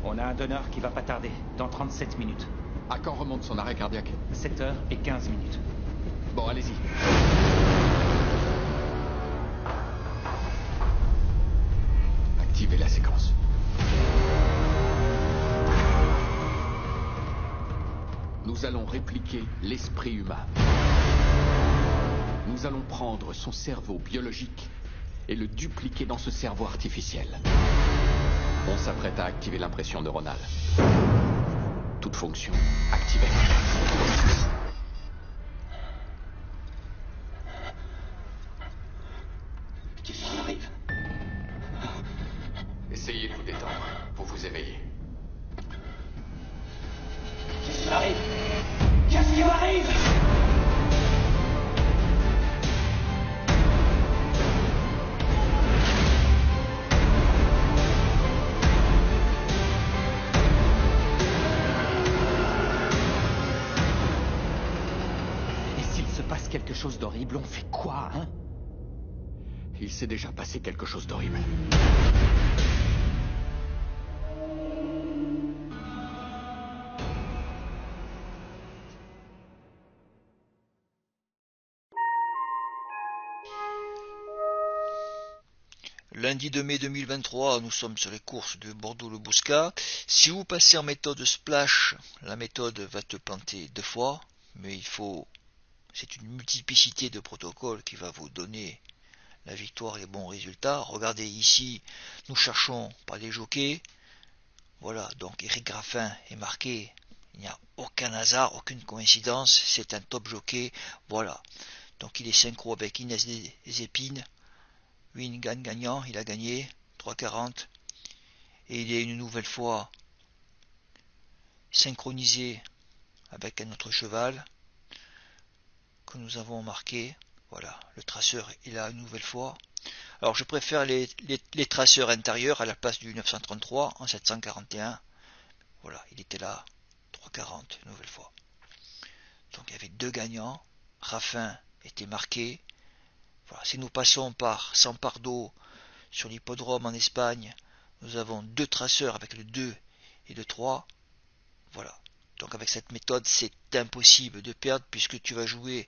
On a un donneur qui va pas tarder, dans 37 minutes. À quand remonte son arrêt cardiaque? 7h15. Bon, allez-y. Activez la séquence. Nous allons répliquer l'esprit humain. Nous allons prendre son cerveau biologique et le dupliquer dans ce cerveau artificiel. On s'apprête à activer l'impression neuronale. Toute fonction activée. Qu'est-ce qui arrive? Essayez de vous détendre. Vous vous éveillez. Qu'est-ce qui m'arrive? Qu'est-ce qui m'arrive? Et s'il se passe quelque chose d'horrible, on fait quoi, hein? Il s'est déjà passé quelque chose d'horrible. Lundi 2 mai 2023, nous sommes sur les courses de Bordeaux-le-Bouscat. Si vous passez en méthode splash, la méthode va te planter 2 fois, mais c'est une multiplicité de protocoles qui va vous donner la victoire et les bons résultats. Regardez ici, nous cherchons par les jockeys. Voilà, donc Eric Graffin est marqué. Il n'y a aucun hasard, aucune coïncidence. C'est un top jockey. Voilà. Donc il est synchro avec Inès des Épines. Win gagnant, il a gagné 3,40. Et il est une nouvelle fois synchronisé avec un autre cheval que nous avons marqué. Voilà, le traceur est là une nouvelle fois. Alors je préfère les traceurs intérieurs à la place du 933 en 741. Voilà, il était là, 3,40 une nouvelle fois. Donc il y avait 2 gagnants. Raffin était marqué. Voilà, si nous passons par San Pardo sur l'hippodrome en Espagne, nous avons 2 traceurs avec le 2 et le 3. Voilà. Donc avec cette méthode, c'est impossible de perdre puisque tu vas jouer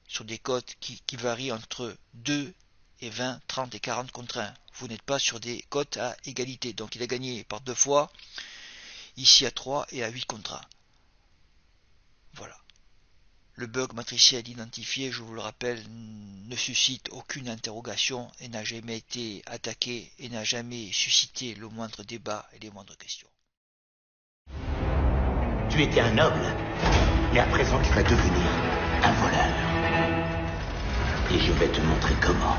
sur des cotes qui varient entre 2 et 20, 30 et 40 contre 1. Vous n'êtes pas sur des cotes à égalité. Donc il a gagné par 2 fois, ici à 3 et à 8 contre 1. Voilà. Le bug matriciel identifié, je vous le rappelle, ne suscite aucune interrogation et n'a jamais été attaqué et n'a jamais suscité le moindre débat et les moindres questions. Tu étais un noble, mais à présent tu vas devenir un voleur. Et je vais te montrer comment.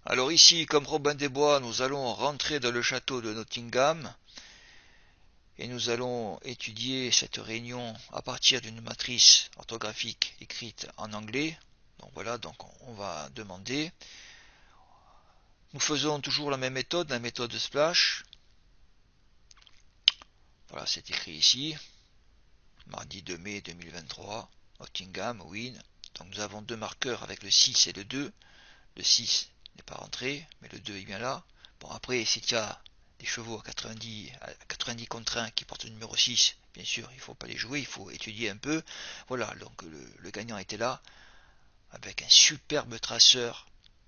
Alors ici, comme Robin des Bois, nous allons rentrer dans le château de Nottingham et nous allons étudier cette réunion à partir d'une matrice orthographique écrite en anglais. Donc voilà, donc on va demander. Nous faisons toujours la même méthode, la méthode splash. Voilà, c'est écrit ici. Mardi 2 mai 2023, Nottingham, win. Donc nous avons 2 marqueurs avec le 6 et le 2. Le 6 n'est pas rentré, mais le 2 est bien là. Bon, après, si tu as des chevaux à 90 contre 1 qui portent le numéro 6, bien sûr, il ne faut pas les jouer, il faut étudier un peu. Voilà, donc le gagnant était là, avec un superbe traceur.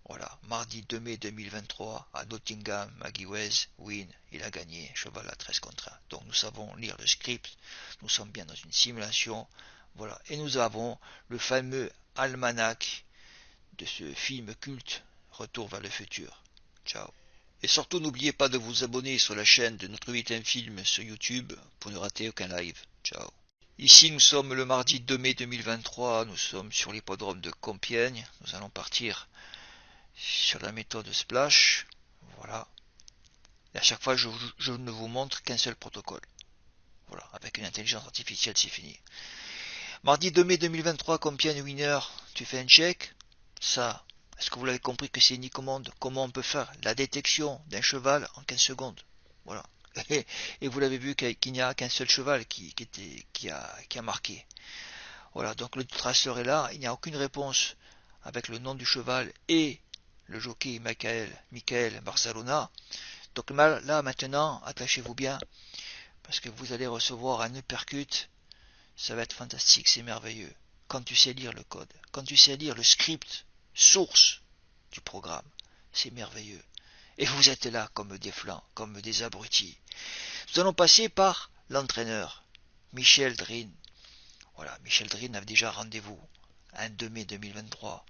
Voilà, mardi 2 mai 2023, à Nottingham, Maggie Wes, win, il a gagné, cheval à 13 contre 1. Donc nous savons lire le script, nous sommes bien dans une simulation. Voilà, et nous avons le fameux almanach de ce film culte Retour vers le futur. Ciao. Et surtout n'oubliez pas de vous abonner sur la chaîne de notre 8ème film sur YouTube pour ne rater aucun live. Ciao. Ici nous sommes le mardi 2 mai 2023, nous sommes sur l'hippodrome de Compiègne. Nous allons partir sur la méthode Splash. Voilà. Et à chaque fois je ne vous montre qu'un seul protocole. Voilà, avec une intelligence artificielle c'est fini. Mardi 2 mai 2023, Compiègne winner, tu fais un check. Ça, est-ce que vous l'avez compris que c'est unicommande? Comment on peut faire la détection d'un cheval en 15 secondes? Voilà. Et vous l'avez vu qu'il n'y a qu'un seul cheval qui a marqué. Voilà, donc le traceur est là, il n'y a aucune réponse avec le nom du cheval et le jockey Michael Barcelona. Donc là, maintenant, attachez-vous bien, parce que vous allez recevoir un uppercut. Ça va être fantastique, c'est merveilleux. Quand tu sais lire le code, quand tu sais lire le script source du programme, c'est merveilleux. Et vous êtes là comme des flancs, comme des abrutis. Nous allons passer par l'entraîneur, Michel Drin. Voilà, Michel Drin avait déjà rendez-vous, un 2 mai 2023.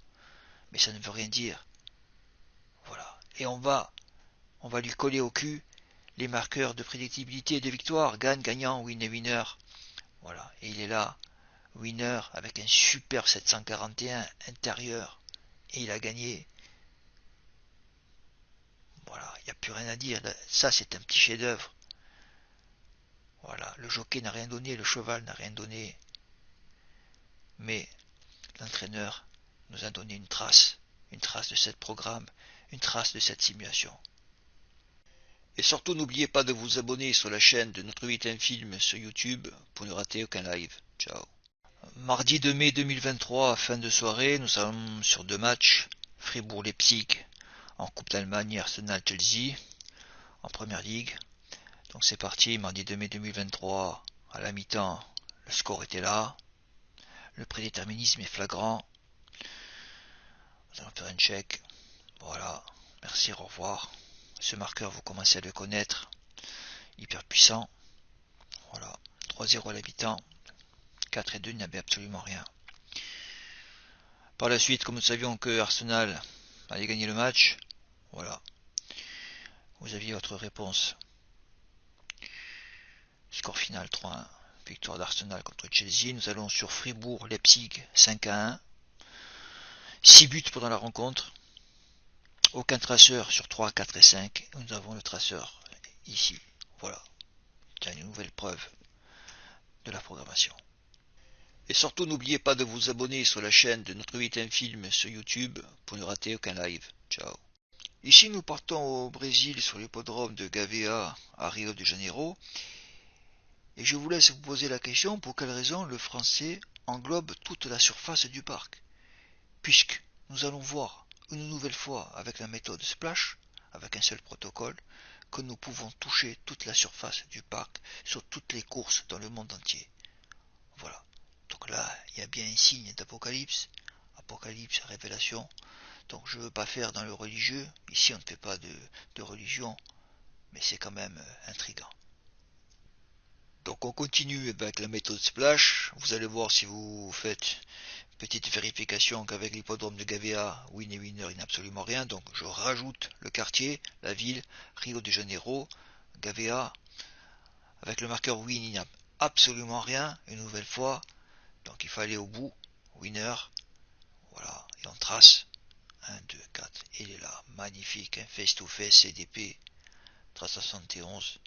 Mais ça ne veut rien dire. Voilà. Et on va lui coller au cul les marqueurs de prédictibilité et de victoire. Gagne, gagnant, win et winner. Voilà. Et il est là, winner, avec un super 741 intérieur. Et il a gagné. Voilà, il n'y a plus rien à dire. Ça, c'est un petit chef-d'œuvre. Voilà, le jockey n'a rien donné, le cheval n'a rien donné. Mais l'entraîneur nous a donné une trace de cette programme, une trace de cette simulation. Et surtout, n'oubliez pas de vous abonner sur la chaîne de Notre 8 Film sur YouTube pour ne rater aucun live. Ciao. Mardi 2 mai 2023, fin de soirée, nous sommes sur 2 matchs. Fribourg-Leipzig en Coupe d'Allemagne, Arsenal-Chelsea en Première Ligue. Donc c'est parti, mardi 2 mai 2023, à la mi-temps, le score était là. Le prédéterminisme est flagrant. Nous allons faire un check. Voilà, merci, au revoir. Ce marqueur, vous commencez à le connaître. Hyper puissant. Voilà, 3-0 à la mi-temps. 4 et 2, il n'avait absolument rien. Par la suite, comme nous savions que Arsenal allait gagner le match, voilà, vous aviez votre réponse. Score final 3-1, victoire d'Arsenal contre Chelsea. Nous allons sur Fribourg-Leipzig 5-1. 6 buts pendant la rencontre. Aucun traceur sur 3, 4 et 5. Nous avons le traceur ici. Voilà. C'est une nouvelle preuve de la programmation. Et surtout, n'oubliez pas de vous abonner sur la chaîne de Notre 8 Film sur YouTube pour ne rater aucun live. Ciao. Ici, nous partons au Brésil sur l'hippodrome de Gavea à Rio de Janeiro. Et je vous laisse vous poser la question pour quelle raison le français englobe toute la surface du parc. Puisque nous allons voir une nouvelle fois avec la méthode Splash, avec un seul protocole, que nous pouvons toucher toute la surface du parc sur toutes les courses dans le monde entier. Voilà. Donc là, il y a bien un signe d'Apocalypse. Apocalypse, révélation. Donc je ne veux pas faire dans le religieux. Ici, on ne fait pas de religion. Mais c'est quand même intriguant. Donc on continue avec la méthode Splash. Vous allez voir si vous faites une petite vérification qu'avec l'hippodrome de Gavea, win et winner, il n'y a absolument rien. Donc je rajoute le quartier, la ville, Rio de Janeiro, Gavea. Avec le marqueur win, il n'y a absolument rien, une nouvelle fois. Donc il faut aller au bout, winner. Voilà, et on trace. 1, 2, 4, il est là, magnifique, un face-to-face CDP, 371.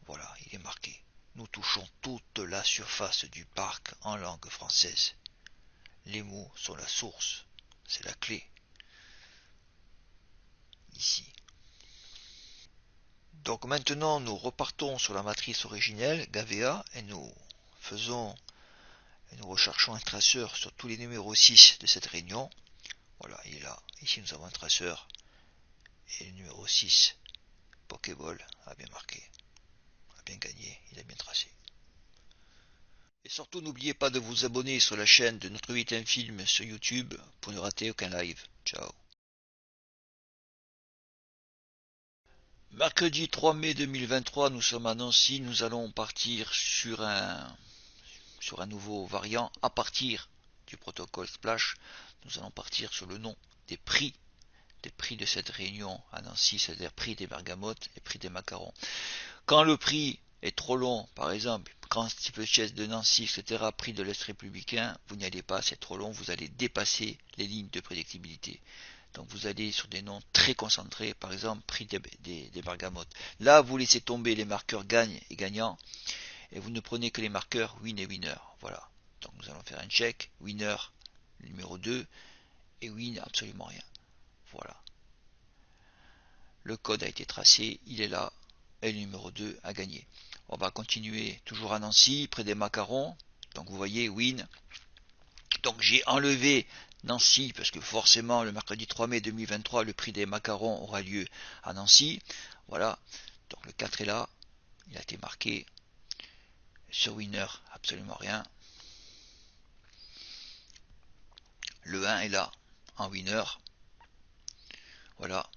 Voilà, il est marqué. Nous touchons toute la surface du parc en langue française. Les mots sont la source, c'est la clé. Ici. Donc maintenant, nous repartons sur la matrice originelle, Gavea, et nous recherchons un traceur sur tous les numéros 6 de cette réunion. Voilà, il est là. Ici, nous avons un traceur. Et le numéro 6, Pokéball, a bien marqué. A bien gagné, il a bien tracé. Et surtout, n'oubliez pas de vous abonner sur la chaîne de Notre 8 Film sur YouTube pour ne rater aucun live. Ciao. Mercredi 3 mai 2023, nous sommes à Nancy. Nous allons partir sur un nouveau variant à partir du protocole Splash. Nous allons partir sur le nom des prix de cette réunion à Nancy, c'est-à-dire prix des bergamotes et prix des macarons. Quand le prix est trop long, par exemple, Grand Steeplechase de Nancy, etc., prix de l'Est républicain, vous n'y allez pas, c'est trop long, vous allez dépasser les lignes de prédictibilité. Donc vous allez sur des noms très concentrés, par exemple, prix des bergamotes. Là, vous laissez tomber les marqueurs gagne et gagnant, et vous ne prenez que les marqueurs win et winner. Voilà. Donc nous allons faire un check, winner, numéro 2, et win, absolument rien. Voilà. Le code a été tracé, il est là, et le numéro 2 a gagné. On va continuer toujours à Nancy, près des macarons. Donc vous voyez, win. Donc j'ai enlevé Nancy, parce que forcément le mercredi 3 mai 2023, le prix des macarons aura lieu à Nancy. Voilà, donc le 4 est là, il a été marqué. Sur Winner, absolument rien. Le 1 est là, en Winner. Voilà,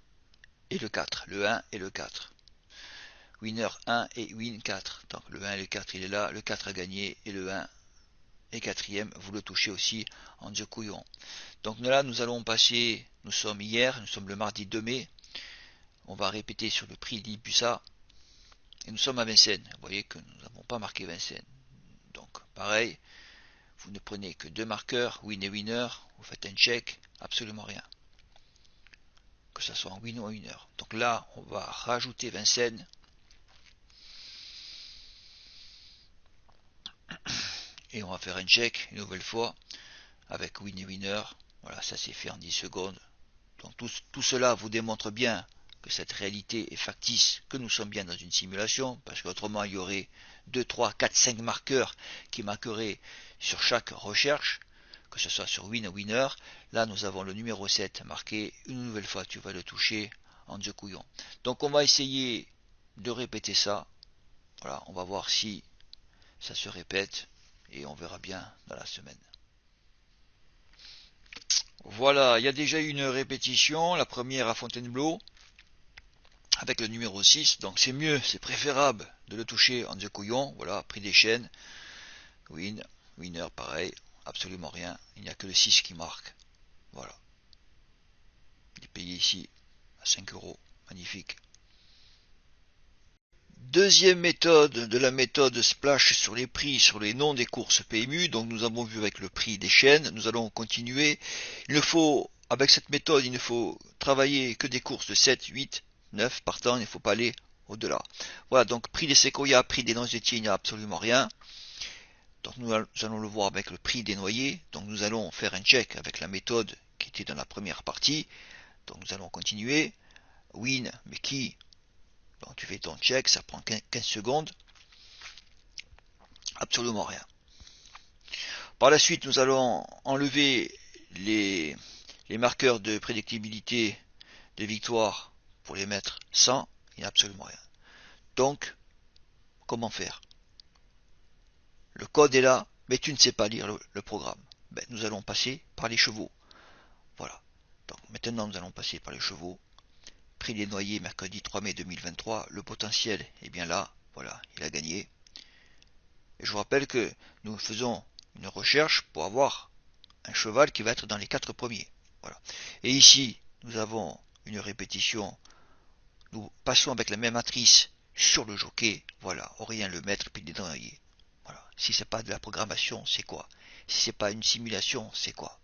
et le 4, le 1 et le 4. Winner 1 et Win 4. Donc le 1 et le 4 il est là, le 4 a gagné et le 1 est quatrième, vous le touchez aussi en Dieu couillon. Donc là nous allons passer, nous sommes le mardi 2 mai, on va répéter sur le prix d'Ibusa et nous sommes à Vincennes. Vous voyez que nous n'avons pas marqué Vincennes. Donc pareil, vous ne prenez que deux marqueurs, Win et Winner, vous faites un check, absolument rien. Que ce soit en Win ou en Winner. Donc là on va rajouter Vincennes. Et on va faire un check une nouvelle fois avec Win et Winner. Voilà, ça s'est fait en 10 secondes. Donc tout cela vous démontre bien que cette réalité est factice, que nous sommes bien dans une simulation, parce qu'autrement il y aurait 2, 3, 4, 5 marqueurs qui marqueraient sur chaque recherche, que ce soit sur Win ou Winner. Là nous avons le numéro 7 marqué, une nouvelle fois tu vas le toucher en Dieu couillon. Donc on va essayer de répéter ça. Voilà, on va voir si ça se répète. Et on verra bien dans la semaine. Voilà, il y a déjà eu une répétition, la première à Fontainebleau, avec le numéro 6, donc c'est mieux, c'est préférable de le toucher en Dieu couillon. Voilà, prix des chaînes, Win, Winner pareil, absolument rien, il n'y a que le 6 qui marque. Voilà. Il est payé ici à 5 €, magnifique. Deuxième méthode de la méthode Splash sur les prix, sur les noms des courses PMU. Donc nous avons vu avec le prix des chaînes. Nous allons continuer. Avec cette méthode, il ne faut travailler que des courses de 7, 8, 9 partant. Il ne faut pas aller au-delà. Voilà, donc prix des séquoias, prix des noisetiers, il n'y a absolument rien. Donc nous allons le voir avec le prix des noyers. Donc nous allons faire un check avec la méthode qui était dans la première partie. Donc nous allons continuer. Win, mais qui? Donc tu fais ton check, ça prend 15 secondes. Absolument rien. Par la suite, nous allons enlever les marqueurs de prédictibilité des victoires pour les mettre sans. Il n'y a absolument rien. Donc, comment faire? Le code est là, mais tu ne sais pas lire le programme. Ben, nous allons passer par les chevaux. Voilà. Donc maintenant, nous allons passer par les chevaux. Prix des noyers, mercredi 3 mai 2023. Le potentiel est bien là. Voilà, il a gagné. Et je vous rappelle que nous faisons une recherche pour avoir un cheval qui va être dans les 4 premiers. Voilà. Et ici, nous avons une répétition. Nous passons avec la même matrice sur le jockey. Voilà, Aurélien Lemaître, Prix des noyers. Voilà. Si c'est pas de la programmation, c'est quoi? Si c'est pas une simulation, c'est quoi?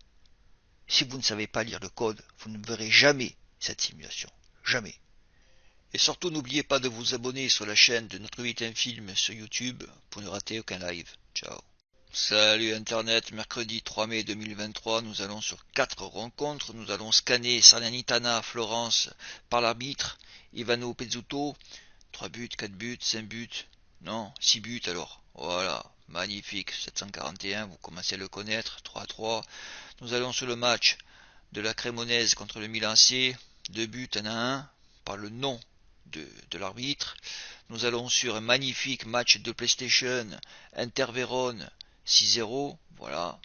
Si vous ne savez pas lire le code, vous ne verrez jamais cette simulation. Jamais. Et surtout, n'oubliez pas de vous abonner sur la chaîne de Notre Vie est un film sur YouTube pour ne rater aucun live. Ciao. Salut Internet, mercredi 3 mai 2023, nous allons sur 4 rencontres. Nous allons scanner Salernitana, Florence par l'arbitre, Ivano Pezzuto, 3 buts, 4 buts, 5 buts, non, 6 buts alors. Voilà, magnifique, 741, vous commencez à le connaître, 3-3. Nous allons sur le match de la Cremonaise contre le Milan C, 2 buts, 1-1, par le nom de l'arbitre. Nous allons sur un magnifique match de PlayStation, Inter-Vérone 6-0, voilà.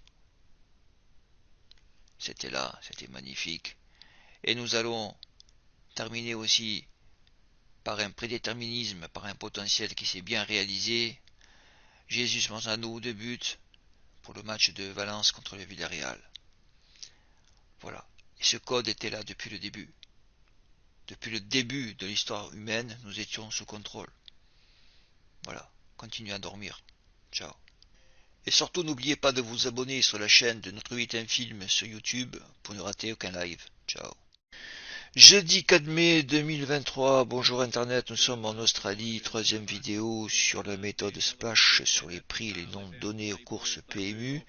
C'était là, c'était magnifique. Et nous allons terminer aussi par un prédéterminisme, par un potentiel qui s'est bien réalisé. Jesus Manzano, 2 buts pour le match de Valence contre le Villarreal. Voilà. Et ce code était là depuis le début. Depuis le début de l'histoire humaine, nous étions sous contrôle. Voilà, continuez à dormir. Ciao. Et surtout, n'oubliez pas de vous abonner sur la chaîne de Notre Vie est un film sur YouTube pour ne rater aucun live. Ciao. Jeudi 4 mai 2023, bonjour Internet, nous sommes en Australie, 3e vidéo sur la méthode Splash, sur les prix et les noms donnés aux courses PMU.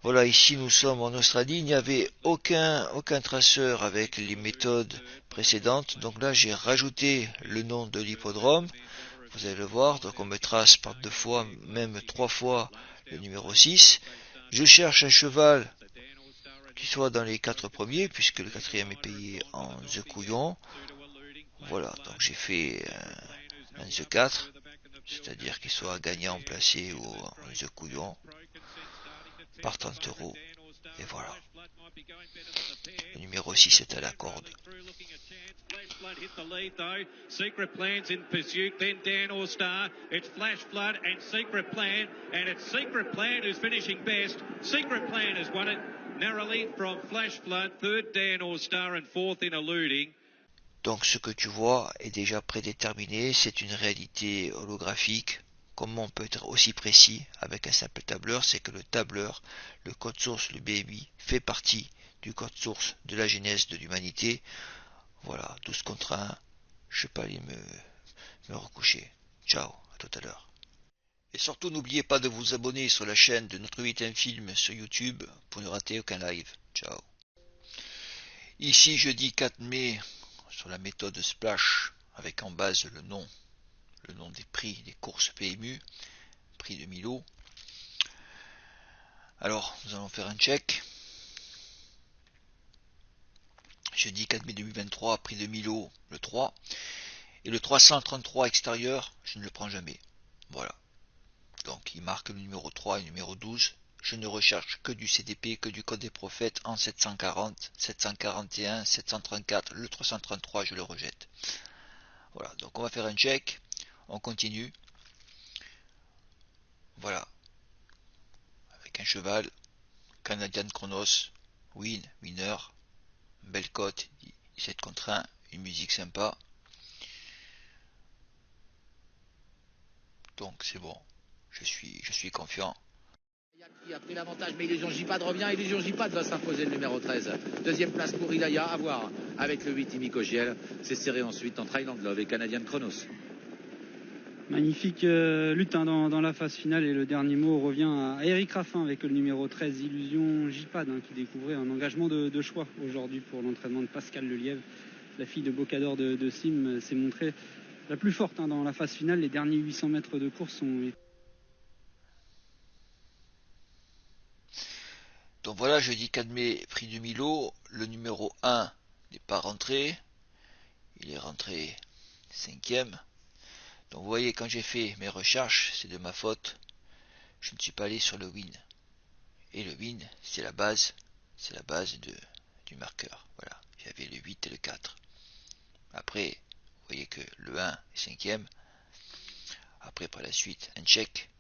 Voilà, ici nous sommes en Australie, il n'y avait aucun traceur avec les méthodes précédentes, donc là j'ai rajouté le nom de l'hippodrome, vous allez le voir, donc on me trace par 2 fois, même 3 fois le numéro 6. Je cherche un cheval qu'il soit dans les 4 premiers, puisque le quatrième est payé en The Couillon. Voilà, donc j'ai fait un The 4, c'est-à-dire qu'il soit gagnant, placé ou en The Couillon, par 30 euros. Et voilà. Le numéro 6 est à la corde. Hit the lead though. Secret Plan's in pursuit, then Dan or Star. It's Flash Flood and Secret Plan, and it's Secret Plan who's finishing best. Secret Plan has won it narrowly from Flash Flood, third Dan or Star, and fourth in Eluding. Donc ce que tu vois est déjà prédéterminé, c'est une réalité holographique. Comment on peut être aussi précis avec un simple tableur? C'est que le tableur, le code source, le BMI, fait partie du code source de la genèse de l'humanité. Voilà, 12 contre 1, je vais pas aller me recoucher. Ciao, à tout à l'heure. Et surtout n'oubliez pas de vous abonner sur la chaîne de Notre 8 Film sur YouTube pour ne rater aucun live. Ciao. Ici jeudi 4 mai, sur la méthode Splash, avec en base le nom des prix des courses PMU, prix de Milo. Alors, nous allons faire un check. Jeudi 4 mai 2023, prix de Milo, le 3. Et le 333 extérieur, je ne le prends jamais. Voilà. Donc, il marque le numéro 3 et le numéro 12. Je ne recherche que du CDP, que du code des prophètes en 740, 741, 734. Le 333, je le rejette. Voilà. Donc, on va faire un check. On continue. Voilà. Avec un cheval. Canadian Chronos. Win, winner. Belle cote. 17 contre 1. Une musique sympa. Donc c'est bon, je suis confiant. Qui a pris l'avantage, mais Illusion J-Pad revient. Illusion J-Pad va s'imposer le numéro 13. Deuxième place pour Ilaya, à voir avec le 8 Imi Kogiel. C'est serré ensuite entre Highland Love et Canadian Chronos. Magnifique lutte dans la phase finale, et le dernier mot revient à Eric Raffin avec le numéro 13, Illusion J-Pad, qui découvrait un engagement de choix aujourd'hui pour l'entraînement de Pascal Lelièvre. La fille de Bocador de Sim s'est montrée la plus forte dans la phase finale. Les derniers 800 mètres de course sont... Donc voilà, jeudi 4 mai, prix de Milo. Le numéro 1 n'est pas rentré. Il est rentré 5e. Donc vous voyez, quand j'ai fait mes recherches, c'est de ma faute. Je ne suis pas allé sur le win. Et le win, c'est la base du marqueur. Voilà, j'avais le 8 et le 4. Après, vous voyez que le 1 est 5e. Après, par la suite, un check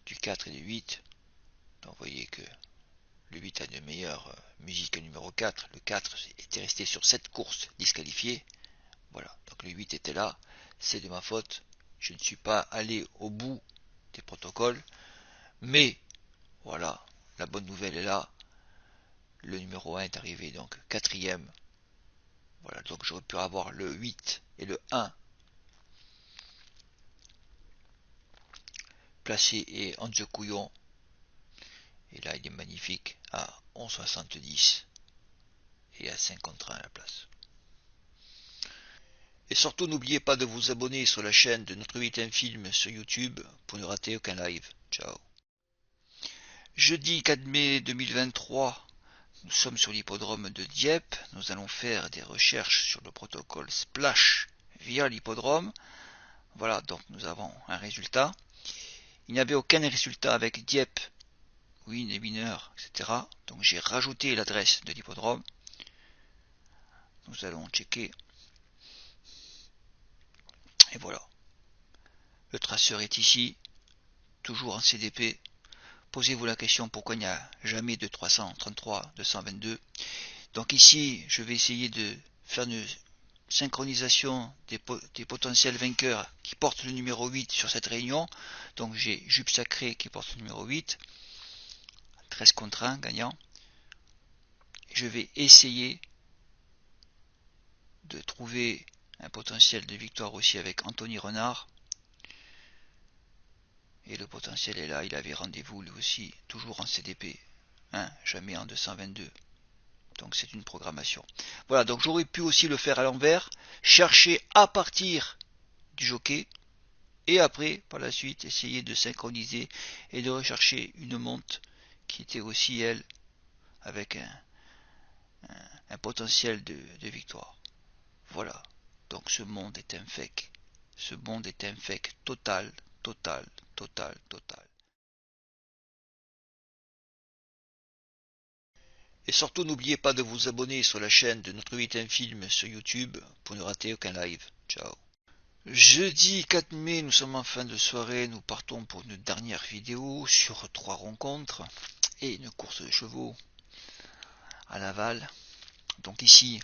du 4 et du 8. Donc vous voyez que le 8 a de meilleure musique que le numéro 4. Le 4 était resté sur cette course disqualifié. Voilà, donc le 8 était là. C'est de ma faute. Je ne suis pas allé au bout des protocoles. Mais, voilà, la bonne nouvelle est là. Le numéro 1 est arrivé, donc 4e. Voilà, donc j'aurais pu avoir le 8 et le 1 placé et en The Couillon. Et là, il est magnifique à 11,70 et à 5 contre 1 à la place. Et surtout, n'oubliez pas de vous abonner sur la chaîne de Notre 8 Film sur YouTube pour ne rater aucun live. Ciao. Jeudi 4 mai 2023, nous sommes sur l'hippodrome de Dieppe. Nous allons faire des recherches sur le protocole Splash via l'hippodrome. Voilà, donc nous avons un résultat. Il n'y avait aucun résultat avec Dieppe, win et winner, etc. Donc j'ai rajouté l'adresse de l'hippodrome. Nous allons checker. Et voilà. Le traceur est ici, toujours en CDP. Posez-vous la question pourquoi il n'y a jamais de 333, 222. Donc ici, je vais essayer de faire une synchronisation des potentiels vainqueurs qui portent le numéro 8 sur cette réunion. Donc j'ai Jupe Sacré qui porte le numéro 8. 13 contre 1 gagnant. Et je vais essayer de trouver un potentiel de victoire aussi avec Anthony Renard. Et le potentiel est là, il avait rendez-vous lui aussi, toujours en CDP. Jamais en 222. Donc c'est une programmation. Voilà, donc j'aurais pu aussi le faire à l'envers, chercher à partir du jockey, et après, par la suite, essayer de synchroniser et de rechercher une monte qui était aussi, elle, avec un potentiel de victoire. Voilà. Donc ce monde est un fake. Ce monde est un fake total, total, total, total. Et surtout n'oubliez pas de vous abonner sur la chaîne de Notre 8 Film sur YouTube pour ne rater aucun live. Ciao. Jeudi 4 mai, nous sommes en fin de soirée, nous partons pour une dernière vidéo sur 3 rencontres et une course de chevaux à Laval. Donc ici,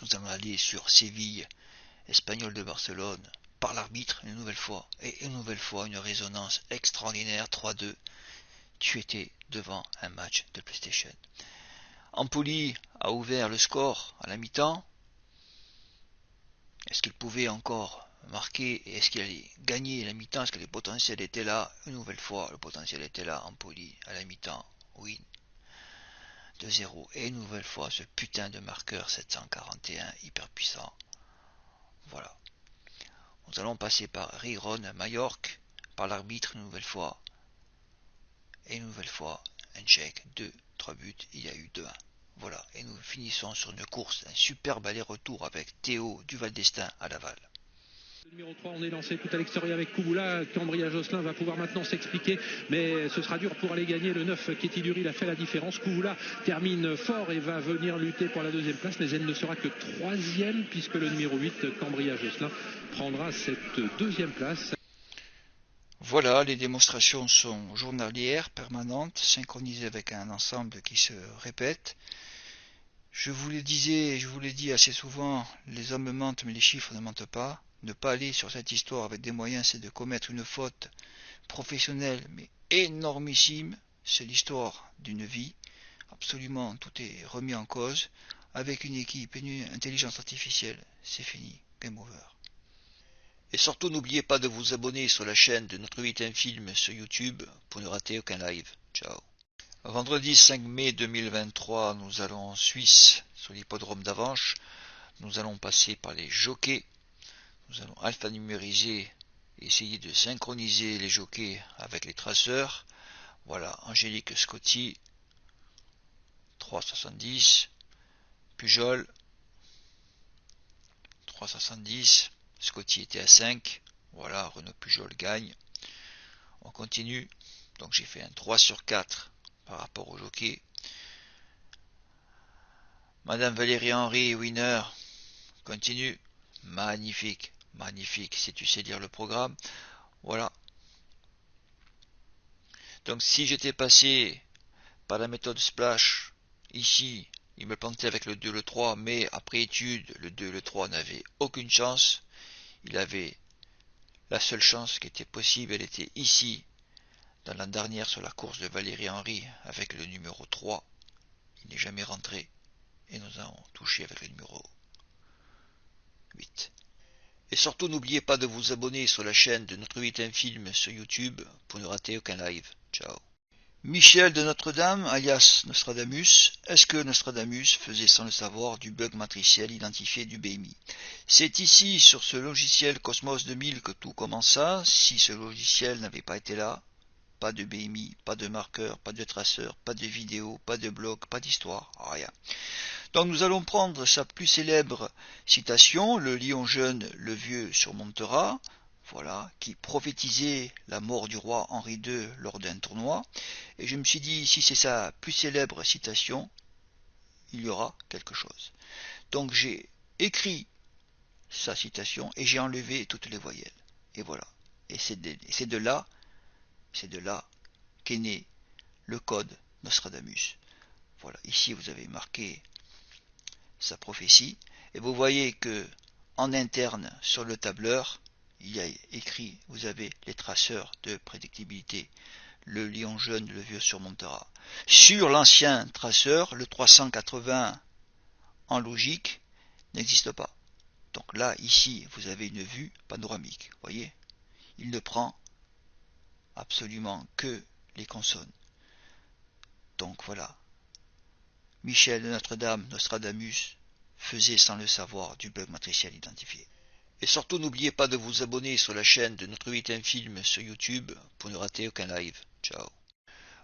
nous allons aller sur Séville, Espagnol de Barcelone, par l'arbitre une nouvelle fois, et une nouvelle fois une résonance extraordinaire, 3-2. Tu étais devant un match de PlayStation. Empoli a ouvert le score à la mi-temps. Est-ce qu'il pouvait encore marquer et est-ce qu'il allait gagner la mi-temps? Est-ce que le potentiel était là? Une nouvelle fois, le potentiel était là. Empoli à la mi-temps, oui, 2-0. Et une nouvelle fois, ce putain de marqueur 741 hyper puissant. Voilà. Nous allons passer par Riron à Majorque, par l'arbitre une nouvelle fois. Et une nouvelle fois, un check, 2-3 buts, il y a eu 2-1. Voilà, et nous finissons sur une course, un superbe aller-retour avec Théo du Val d'Estaing à Laval. Le numéro 3, on est lancé tout à l'extérieur avec Kouboula. Cambria-Josselin va pouvoir maintenant s'expliquer, mais ce sera dur pour aller gagner. Le 9, Ketty Dury, a fait la différence. Kouboula termine fort et va venir lutter pour la deuxième place, mais elle ne sera que troisième puisque le numéro 8, Cambria-Josselin, prendra cette deuxième place. Voilà, les démonstrations sont journalières, permanentes, synchronisées avec un ensemble qui se répète. Je vous le disais et je vous l'ai dit assez souvent, les hommes mentent mais les chiffres ne mentent pas. Ne pas aller sur cette histoire avec des moyens, c'est de commettre une faute professionnelle mais énormissime. C'est l'histoire d'une vie. Absolument, tout est remis en cause. Avec une équipe et une intelligence artificielle, c'est fini. Game over. Et surtout n'oubliez pas de vous abonner sur la chaîne de Notre 8 Film sur YouTube pour ne rater aucun live. Ciao. Vendredi 5 mai 2023, nous allons en Suisse, sur l'hippodrome d'Avanches. Nous allons passer par les jockeys. Nous allons alphanumériser, essayer de synchroniser les jockeys avec les traceurs. Voilà, Angélique Scotty, 3,70. Pujol, 3,70. Scotty était à 5. Voilà, Renaud Pujol gagne. On continue. Donc j'ai fait un 3 sur 4 par rapport au jockey. Madame Valérie Henry, winner. Continue. Magnifique, magnifique, si tu sais lire le programme. Voilà. Donc si j'étais passé par la méthode splash, ici, il me plantait avec le 2, le 3, mais après étude, le 2, le 3 n'avait aucune chance. Il avait la seule chance qui était possible, elle était ici, dans la dernière sur la course de Valérie Henry, avec le numéro 3. Il n'est jamais rentré. Et nous avons touché avec le numéro 8. Et surtout n'oubliez pas de vous abonner sur la chaîne de Notre 8 Film sur YouTube pour ne rater aucun live. Ciao. Michel de Notre-Dame, alias Nostradamus. Est-ce que Nostradamus faisait sans le savoir du bug matriciel identifié du BMI? C'est ici, sur ce logiciel Cosmos 2000, que tout commença. Si ce logiciel n'avait pas été là, pas de BMI, pas de marqueur, pas de traceur, pas de vidéo, pas de blog, pas d'histoire, rien. Donc nous allons prendre sa plus célèbre citation, le lion jeune, le vieux surmontera, voilà, qui prophétisait la mort du roi Henri II lors d'un tournoi. Et je me suis dit, si c'est sa plus célèbre citation, il y aura quelque chose. Donc j'ai écrit sa citation et j'ai enlevé toutes les voyelles. Et voilà. Et c'est de là qu'est né le code Nostradamus. Voilà, ici vous avez marqué sa prophétie, et vous voyez que en interne sur le tableur, il y a écrit, vous avez les traceurs de prédictibilité. Le lion jeune, le vieux surmontera. Sur l'ancien traceur, le 380 en logique n'existe pas. Donc là, ici, vous avez une vue panoramique. Vous voyez, il ne prend absolument que les consonnes. Donc voilà. Michel de Notre-Dame, Nostradamus, faisait sans le savoir du bug matriciel identifié. Et surtout n'oubliez pas de vous abonner sur la chaîne de Notre 8 Film sur YouTube pour ne rater aucun live. Ciao.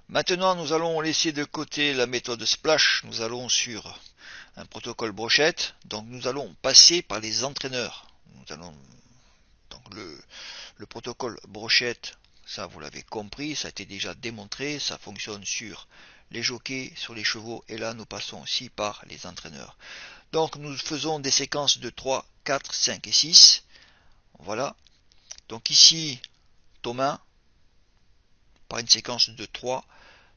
Maintenant, nous allons laisser de côté la méthode Splash. Nous allons sur un protocole brochette. Donc, nous allons passer par les entraîneurs. Nous allons donc le protocole brochette. Ça, vous l'avez compris, ça a été déjà démontré. Ça fonctionne sur les jockeys, sur les chevaux. Et là, nous passons aussi par les entraîneurs. Donc, nous faisons des séquences de 3, 4, 5 et 6. Voilà. Donc ici, Thomas, par une séquence de 3,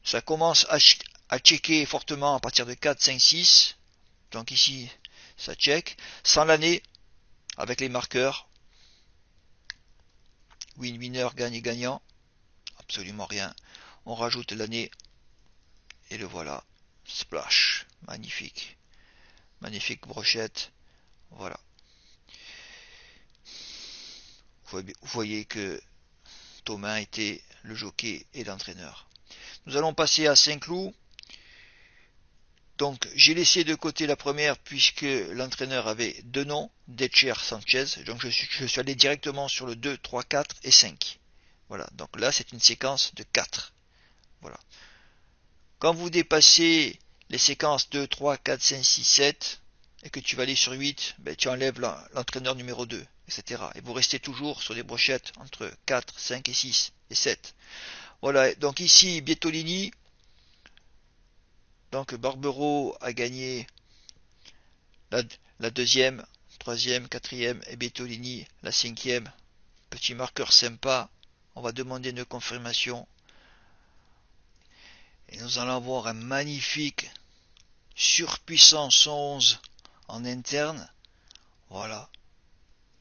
ça commence à checker fortement à partir de 4, 5, 6. Donc ici, ça check. Sans l'année, avec les marqueurs. Win, winner, gagne, gagnant. Absolument rien. On rajoute l'année. Et le voilà. Splash. Magnifique. Magnifique brochette. Voilà. Vous voyez que Thomas était le jockey et l'entraîneur. Nous allons passer à Saint-Cloud. Donc j'ai laissé de côté la première puisque l'entraîneur avait deux noms, Detcher, Sanchez. Donc je suis allé directement sur le 2, 3, 4 et 5. Voilà, donc là c'est une séquence de 4. Voilà. Quand vous dépassez les séquences 2, 3, 4, 5, 6, 7 et que tu vas aller sur 8, ben, tu enlèves l'entraîneur numéro 2, etc. Et vous restez toujours sur des brochettes entre 4, 5 et 6 et 7. Voilà, donc ici Bietolini. Donc Barbero a gagné la deuxième, troisième, quatrième et Bietolini la cinquième. Petit marqueur sympa. On va demander une confirmation. Et nous allons avoir un magnifique surpuissant 111 en interne. Voilà.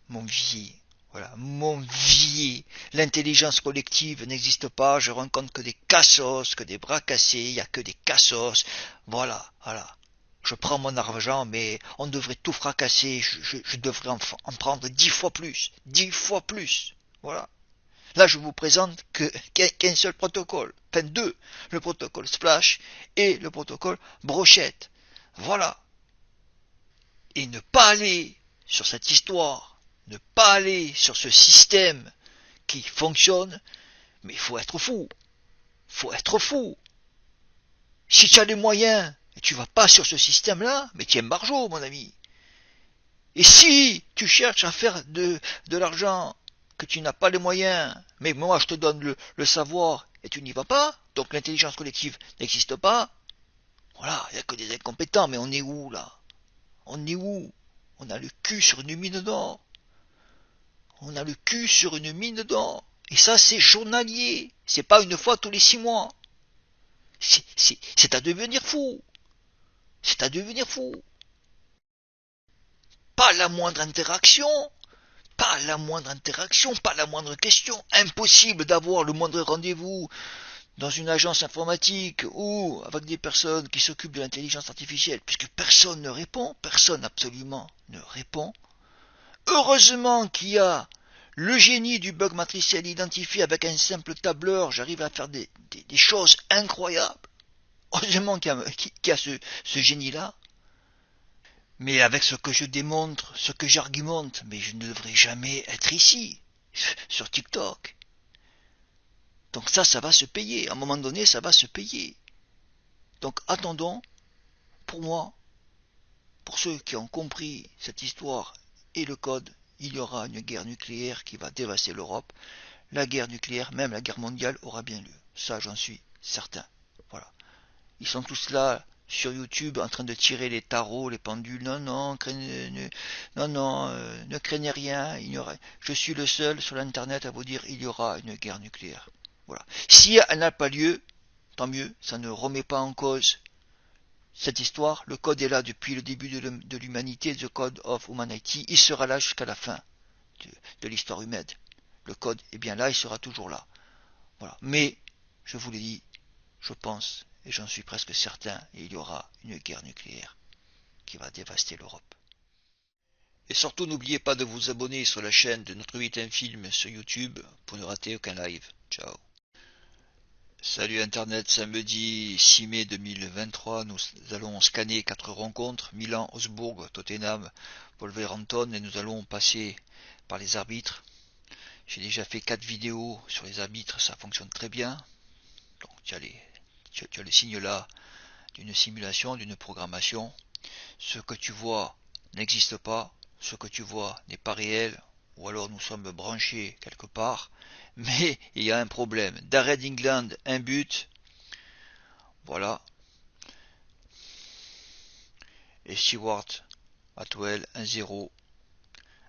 Mon vieil. Voilà, mon vieil. L'intelligence collective n'existe pas. Je rencontre que des cassos, que des bras cassés. Il n'y a que des cassos. Voilà, voilà. Je prends mon argent, mais on devrait tout fracasser. Je devrais en prendre 10 fois plus. 10 fois plus. Voilà. Là, je vous présente qu'un seul protocole. Enfin, deux. Le protocole Splash et le protocole Brochette. Voilà. Et ne pas aller sur cette histoire. Ne pas aller sur ce système qui fonctionne, mais il faut être fou. Faut être fou. Si tu as les moyens et tu vas pas sur ce système-là, mais tu es barjot, mon ami. Et si tu cherches à faire de l'argent, que tu n'as pas les moyens, mais moi je te donne le savoir et tu n'y vas pas, donc l'intelligence collective n'existe pas, voilà, il n'y a que des incompétents, mais on est où là? On est où? On a le cul sur une mine d'or. On a le cul sur une mine d'or. Et ça, c'est journalier. C'est pas une fois tous les 6 mois. C'est à devenir fou. C'est à devenir fou. Pas la moindre interaction. Pas la moindre interaction. Pas la moindre question. Impossible d'avoir le moindre rendez-vous dans une agence informatique ou avec des personnes qui s'occupent de l'intelligence artificielle, puisque personne ne répond. Personne absolument ne répond. Heureusement qu'il y a le génie du bug matriciel identifié avec un simple tableur. J'arrive à faire des choses incroyables. Heureusement qu'il y a ce génie-là. Mais avec ce que je démontre, ce que j'argumente, mais je ne devrais jamais être ici, sur TikTok. Donc ça va se payer. À un moment donné, ça va se payer. Donc attendons, pour moi, pour ceux qui ont compris cette histoire et le code, il y aura une guerre nucléaire qui va dévaster l'Europe. La guerre nucléaire, même la guerre mondiale, aura bien lieu. Ça, j'en suis certain. Voilà. Ils sont tous là, sur YouTube, en train de tirer les tarots, les pendules. Non, ne craignez rien. Je suis le seul sur l'internet à vous dire il y aura une guerre nucléaire. Voilà. Si elle n'a pas lieu, tant mieux, ça ne remet pas en cause cette histoire. Le code est là depuis le début de l'humanité, The Code of Humanity. Il sera là jusqu'à la fin de l'histoire humaine. Le code est bien là, il sera toujours là. Voilà. Mais, je vous l'ai dit, je pense, et j'en suis presque certain, il y aura une guerre nucléaire qui va dévaster l'Europe. Et surtout, n'oubliez pas de vous abonner sur la chaîne de Notre 8 Film sur YouTube pour ne rater aucun live. Ciao. Salut Internet, samedi 6 mai 2023, nous allons scanner 4 rencontres, Milan, Augsbourg, Tottenham, Wolverhampton, et nous allons passer par les arbitres. J'ai déjà fait 4 vidéos sur les arbitres, ça fonctionne très bien. Donc il y a tu as le signe là d'une simulation, d'une programmation. Ce que tu vois n'existe pas, ce que tu vois n'est pas réel, ou alors nous sommes branchés quelque part, mais il y a un problème. Darren England, un but, voilà, et Stewart Atwell, 1-0,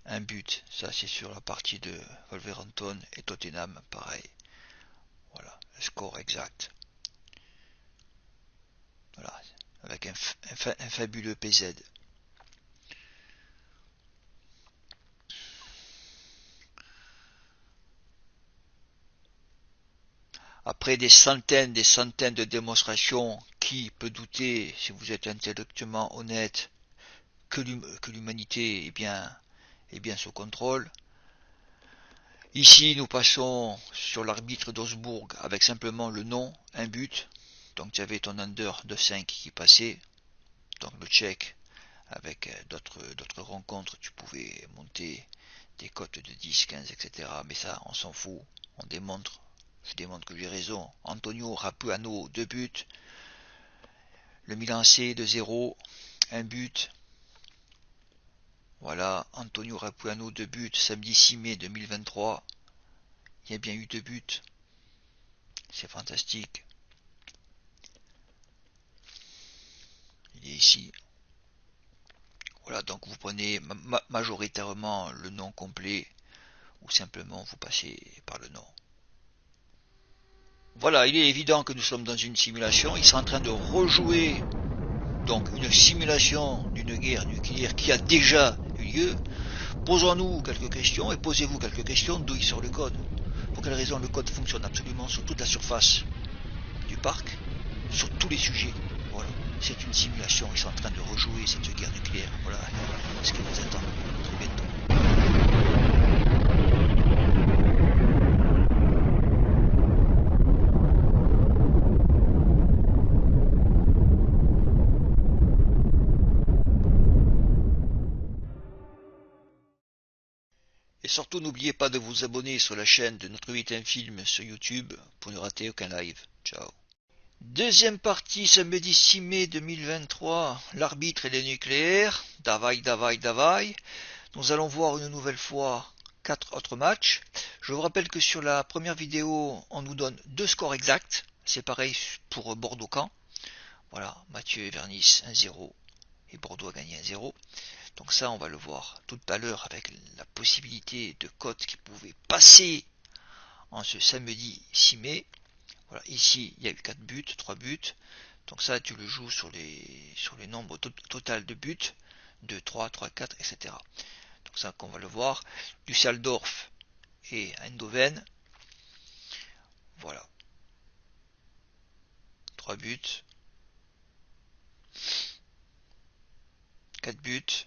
un but, ça c'est sur la partie de Wolverhampton, et Tottenham, pareil, voilà, le score exact, voilà, avec un fabuleux PZ. Après des centaines de démonstrations, qui peut douter, si vous êtes intellectuellement honnête, que l'humanité est bien sous contrôle. Ici, nous passons sur l'arbitre d'Augsbourg avec simplement le nom, un but. Donc tu avais ton under de 5 qui passait. Donc le check, avec d'autres rencontres, tu pouvais monter des cotes de 10, 15, etc. Mais ça, on s'en fout. Je démontre que j'ai raison. Antonio Rapuano, 2 buts. Le Milan C de 0, un but. Voilà, Antonio Rapuano, 2 buts, samedi 6 mai 2023. Il y a bien eu 2 buts. C'est fantastique. Il est ici. Voilà, donc vous prenez majoritairement le nom complet ou simplement vous passez par le nom. Voilà, il est évident que nous sommes dans une simulation. Ils sont en train de rejouer donc une simulation d'une guerre nucléaire qui a déjà eu lieu. Posons-nous quelques questions et posez-vous quelques questions d'où il sort le code. Pour quelle raison le code fonctionne absolument sur toute la surface du parc, sur tous les sujets. Voilà, c'est une simulation. Ils sont en train de rejouer cette guerre nucléaire. Voilà ce qui vous attend. Très bientôt. Et surtout, n'oubliez pas de vous abonner sur la chaîne de Notre 8 Film sur YouTube pour ne rater aucun live. Ciao. Deuxième partie, samedi 6 mai 2023. L'arbitre et les nucléaires. Davai. Nous allons voir une nouvelle fois 4 autres matchs. Je vous rappelle que sur la première vidéo, on nous donne 2 scores exacts. C'est pareil pour Bordeaux-Caen. Voilà, Mathieu et Vernis 1-0. Et Bordeaux a gagné 1-0. Donc ça, on va le voir tout à l'heure avec la possibilité de cotes qui pouvaient passer en ce samedi 6 mai. Voilà, ici, il y a eu 4 buts, 3 buts. Donc ça, tu le joues sur les nombres total de buts. 2, 3, 3, 4, etc. Donc ça, qu'on va le voir. Düsseldorf et Eindhoven. Voilà. 3 buts. 4 buts.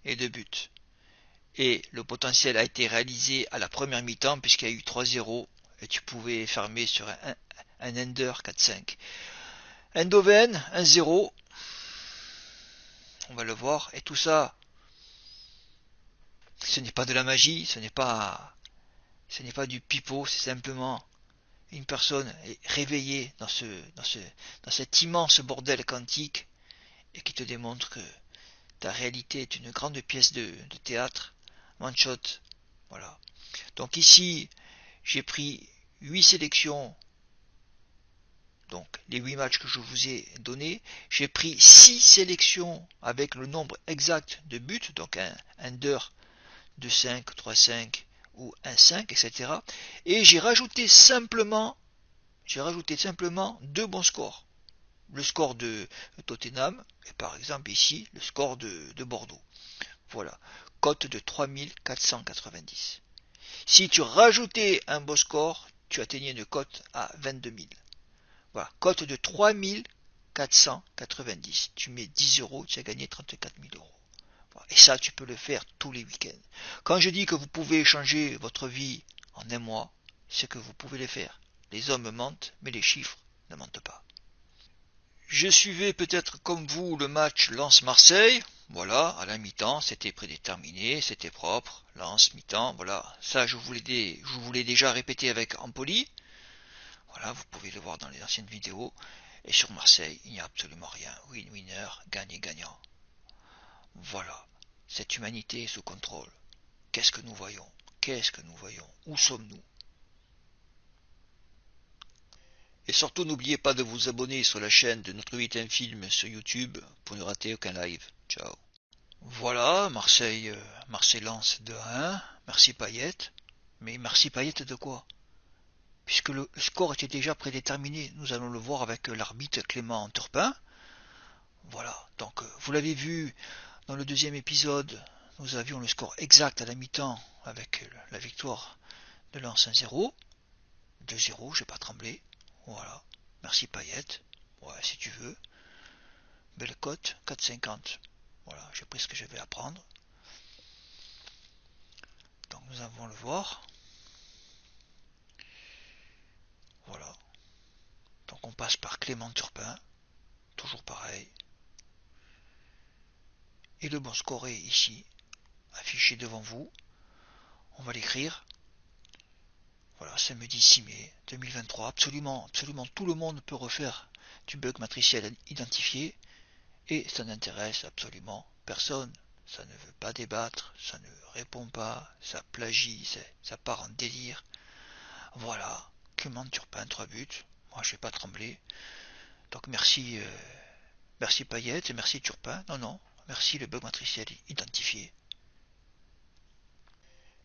Et 2 buts. Et le potentiel a été réalisé à la première mi-temps puisqu'il y a eu 3-0 et tu pouvais fermer sur un under 4-5. Eindhoven 1-0. On va le voir. Et tout ça, ce n'est pas de la magie, ce n'est pas du pipeau, c'est simplement une personne réveillée dans cet immense bordel quantique et qui te démontre que ta réalité est une grande pièce de théâtre. One shot, voilà. Donc ici, j'ai pris 8 sélections, donc les 8 matchs que je vous ai donnés. J'ai pris 6 sélections avec le nombre exact de buts, donc un under 2-5, 3-5 ou 1-5, etc. Et j'ai rajouté simplement 2 bons scores. Le score de Tottenham et par exemple ici le score de Bordeaux. Voilà, cote de 3490. Si tu rajoutais un beau score, tu atteignais une cote à 22 000. Voilà, cote de 3490. Tu mets 10 euros, tu as gagné 34 000 euros. Voilà. Et ça, tu peux le faire tous les week-ends. Quand je dis que vous pouvez changer votre vie en un mois, c'est que vous pouvez le faire. Les hommes mentent, mais les chiffres ne mentent pas. Je suivais peut-être comme vous le match Lens-Marseille. Voilà, à la mi-temps, c'était prédéterminé, c'était propre. Lens, mi-temps, voilà. Ça, je vous l'ai déjà répété avec Empoli. Voilà, vous pouvez le voir dans les anciennes vidéos. Et sur Marseille, il n'y a absolument rien. Win-winner, gagnant-gagnant. Voilà, cette humanité est sous contrôle. Qu'est-ce que nous voyons? Qu'est-ce que nous voyons? Où sommes-nous? Et surtout, n'oubliez pas de vous abonner sur la chaîne de Notre 8 Film sur YouTube pour ne rater aucun live. Ciao. Voilà, Marseille lance 2-1. Merci Payet. Mais merci Payet de quoi? Puisque le score était déjà prédéterminé. Nous allons le voir avec l'arbitre Clément Turpin. Voilà, donc vous l'avez vu dans le deuxième épisode, nous avions le score exact à la mi-temps avec la victoire de Lens 1-0. 2-0, j'ai pas tremblé. Voilà, merci Payet. Ouais, si tu veux. Belle cote, 4,50. Voilà, j'ai pris ce que j'avais à prendre. Donc nous allons le voir. Voilà. Donc on passe par Clément Turpin. Toujours pareil. Et le bon score est ici, affiché devant vous. On va l'écrire. Voilà, samedi 6 mai 2023. Absolument tout le monde peut refaire du bug matriciel identifié. Et ça n'intéresse absolument personne. Ça ne veut pas débattre, ça ne répond pas, ça plagie, ça part en délire. Voilà, Clément Turpin, 3 buts. Moi, je vais pas trembler. Donc merci Payet et merci Turpin. Non, merci le bug matriciel identifié.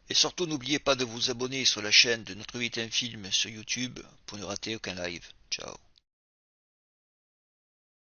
Et surtout, n'oubliez pas de vous abonner sur la chaîne de Notre 8 Film sur YouTube pour ne rater aucun live. Ciao.